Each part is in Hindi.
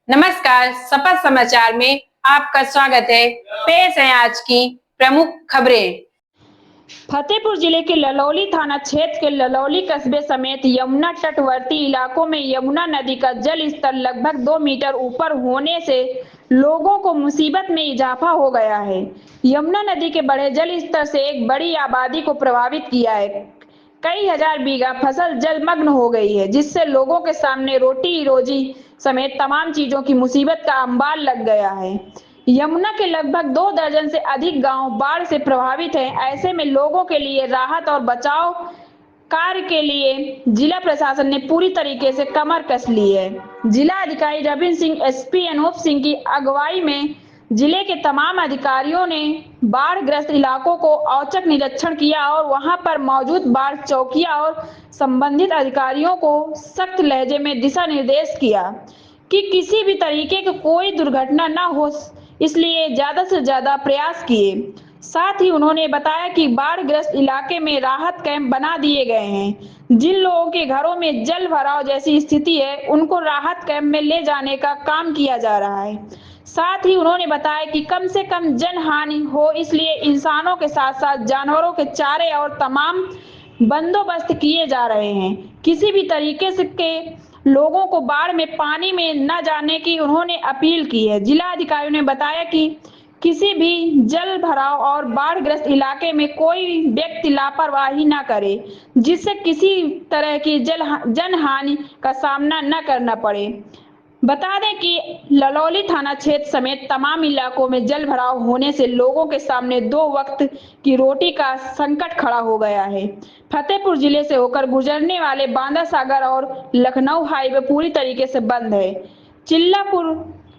नमस्कार, सपा समाचार में आपका स्वागत है। पेश है आज की प्रमुख खबरें। फतेहपुर जिले के ललौली थाना क्षेत्र के ललौली कस्बे समेत यमुना तटवर्ती इलाकों में यमुना नदी का जल स्तर लगभग 2 मीटर ऊपर होने से लोगों को मुसीबत में इजाफा हो गया है। यमुना नदी के बढ़े जल स्तर से एक बड़ी आबादी को प्रभावित किया है। कई हजार बीघा फसल जलमग्न हो गई है, जिससे लोगों के सामने रोटी रोजी समेत तमाम चीजों की मुसीबत का अंबार लग गया है। यमुना के लगभग 2 दर्जन से अधिक गांव बाढ़ से प्रभावित हैं। ऐसे में लोगों के लिए राहत और बचाव कार्य के लिए जिला प्रशासन ने पूरी तरीके से कमर कस ली है। जिला अधिकारी रविंद्र सिंह, एसपी अनूप सिंह की अगुवाई में जिले के तमाम अधिकारियों ने बाढ़ग्रस्त इलाकों को औचक निरीक्षण किया और वहां पर मौजूद बाढ़ चौकियां और संबंधित अधिकारियों को सख्त लहजे में दिशा निर्देश किया कि किसी भी तरीके की कोई दुर्घटना न हो, इसलिए ज्यादा से ज्यादा प्रयास किए। साथ ही उन्होंने बताया कि बाढ़ग्रस्त इलाके में राहत कैंप बना दिए गए हैं। जिन लोगों के घरों में जल भराव जैसी स्थिति है, उनको राहत कैंप में ले जाने का काम किया जा रहा है। साथ ही उन्होंने बताया कि कम से कम जन हानि हो, इसलिए इंसानों के साथ साथ जानवरों के चारे और तमाम बंदोबस्त किए जा रहे हैं। किसी भी तरीके से के लोगों को बाढ़ में पानी में न जाने की उन्होंने अपील की है। जिला अधिकारियों ने बताया कि किसी भी जल भराव और बाढ़ग्रस्त इलाके में कोई व्यक्ति लापरवाही न करे, जिससे किसी तरह की जन हानि का सामना न करना पड़े। बता दें कि ललौली थाना क्षेत्र समेत तमाम इलाकों में जल भराव होने से लोगों के सामने 2 वक्त की रोटी का संकट खड़ा हो गया है। फतेहपुर जिले से होकर गुजरने वाले बांदा सागर और लखनऊ हाईवे पूरी तरीके से बंद है। चिल्लापुर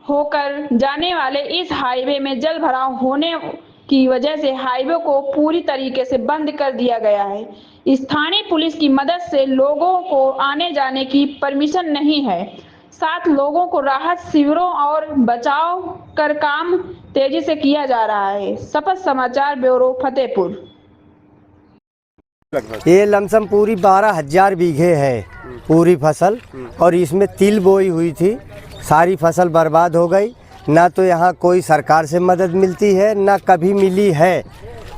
होकर जाने वाले इस हाईवे में जल भराव होने की वजह से हाईवे को पूरी तरीके से बंद कर दिया गया है। स्थानीय पुलिस की मदद से लोगों को आने जाने की परमिशन नहीं है। साथ लोगों को राहत शिविरों और बचाव कर काम तेजी से किया जा रहा है। सपा समाचार ब्यूरो फतेहपुर। ये लमसम पूरी 12,000 बीघे है पूरी फसल, और इसमें तिल बोई हुई थी। सारी फसल बर्बाद हो गई। ना तो यहाँ कोई सरकार से मदद मिलती है, ना कभी मिली है,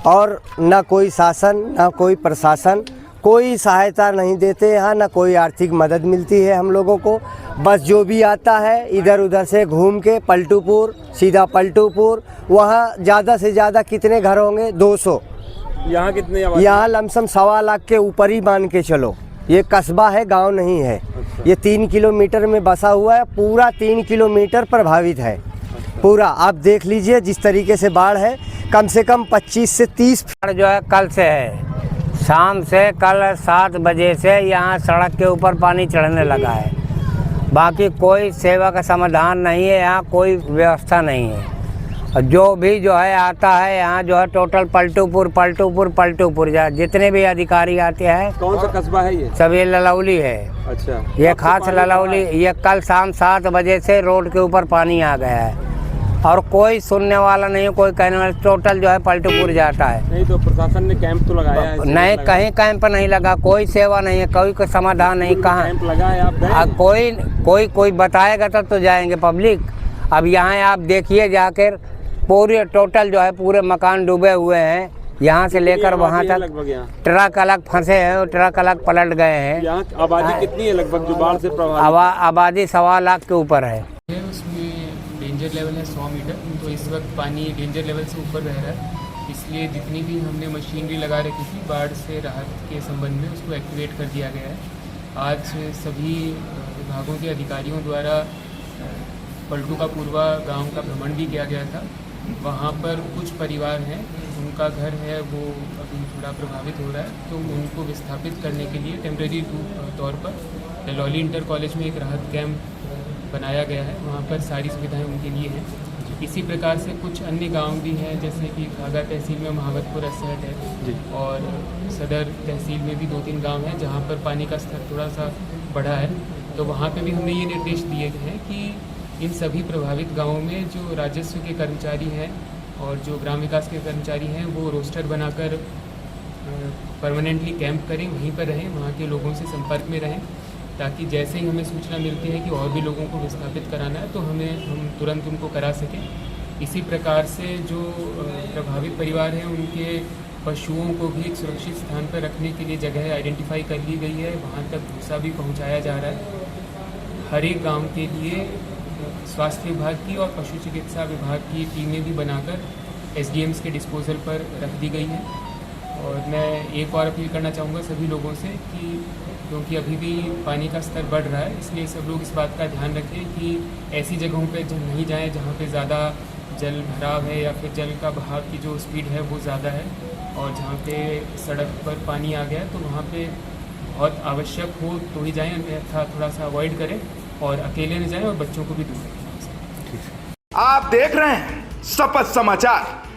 और ना कोई शासन, ना कोई प्रशासन कोई सहायता नहीं देते यहाँ, ना कोई आर्थिक मदद मिलती है हम लोगों को। बस जो भी आता है इधर उधर से घूम के पलटूपुर, सीधा पलटूपुर, वहाँ ज़्यादा से ज़्यादा कितने घर होंगे? 200। यहाँ कितने? यहाँ लमसम 1.25 लाख के ऊपर ही मान के चलो। ये कस्बा है, गांव नहीं है। अच्छा। ये 3 किलोमीटर में बसा हुआ है। पूरा 3 किलोमीटर प्रभावित है। अच्छा। पूरा आप देख लीजिए जिस तरीके से बाढ़ है। कम से कम 25 से 30 जो है कल से है, शाम से कल 7 बजे से यहाँ सड़क के ऊपर पानी चढ़ने लगा है। बाकी कोई सेवा का समाधान नहीं है, यहाँ कोई व्यवस्था नहीं है। और जो भी जो है आता है यहाँ जो है टोटल पलटूपुर जितने भी अधिकारी आते हैं। कौन सा कस्बा है ये? सब ये ललौली है। अच्छा। ये खास ललौली। ये कल शाम 7 बजे से रोड के ऊपर पानी आ गया है और कोई सुनने वाला नहीं, कोई कहने वाला। टोटल जो है पलटूपुर जाता है। नहीं तो प्रशासन ने कैंप तो लगाया है? नहीं, कहीं कैंप नहीं लगा, कोई सेवा नहीं है, कोई समाधान नहीं। कहाँ कैंप लगा है? आप कोई बताएगा तब तो जाएंगे पब्लिक। अब यहाँ आप देखिए जाकर, पूरे टोटल जो है पूरे मकान डूबे हुए हैं। यहाँ से लेकर वहाँ तक ट्रक अलग फंसे हैं और ट्रक अलग पलट गए हैं। यहाँ आबादी कितनी है लगभग जो बाढ़ से प्रभावित? आबादी 1.25 लाख के ऊपर है। उसमें डेंजर लेवल है 100 मीटर, तो इस वक्त पानी डेंजर लेवल से ऊपर रह रहा है। इसलिए जितनी भी हमने मशीनरी लगा रखी थी बाढ़ से राहत के संबंध में, उसको एक्टिवेट कर दिया गया है। आज सभी विभागों के अधिकारियों द्वारा पलटू का पूर्वा गाँव का भ्रमण भी किया गया था। वहाँ पर कुछ परिवार हैं, उनका घर है वो अभी थोड़ा प्रभावित हो रहा है, तो उनको विस्थापित करने के लिए टेम्परेरी तौर पर ललौली इंटर कॉलेज में एक राहत कैंप बनाया गया है। वहाँ पर सारी सुविधाएं उनके लिए हैं। इसी प्रकार से कुछ अन्य गांव भी हैं, जैसे कि घाघा तहसील में महावतपुर असहट है और सदर तहसील में भी 2-3 गाँव हैं जहाँ पर पानी का स्तर थोड़ा सा बढ़ा है। तो वहाँ पर भी हमने ये निर्देश दिए हैं कि इन सभी प्रभावित गांवों में जो राजस्व के कर्मचारी हैं और जो ग्राम विकास के कर्मचारी हैं वो रोस्टर बनाकर परमानेंटली कैंप करें, वहीं पर रहें, वहाँ के लोगों से संपर्क में रहें ताकि जैसे ही हमें सूचना मिलती है कि और भी लोगों को विस्थापित कराना है तो हम तुरंत उनको करा सकें। इसी प्रकार से जो प्रभावित परिवार हैं उनके पशुओं को भी एक सुरक्षित स्थान पर रखने के लिए जगह आइडेंटिफाई कर ली गई है, वहाँ तक भूसा भी पहुँचाया जा रहा है। हर एक गाँव के लिए स्वास्थ्य विभाग की और पशु चिकित्सा विभाग की टीमें भी बनाकर एसडीएम्स के डिस्पोजल पर रख दी गई हैं। और मैं एक और अपील करना चाहूँगा सभी लोगों से कि क्योंकि अभी भी पानी का स्तर बढ़ रहा है, इसलिए सब लोग इस बात का ध्यान रखें कि ऐसी जगहों पर नहीं जाएं जहाँ पे ज़्यादा जल भराव है या फिर जल का बहाव की जो स्पीड है वो ज़्यादा है, और जहाँ पे सड़क पर पानी आ गया है तो वहाँ पे बहुत आवश्यक हो तो ही जाएं, अन्यथा थोड़ा सा अवॉइड करें और अकेले न जाएं और बच्चों को भी दूर रखें। आप देख रहे हैं शपथ समाचार।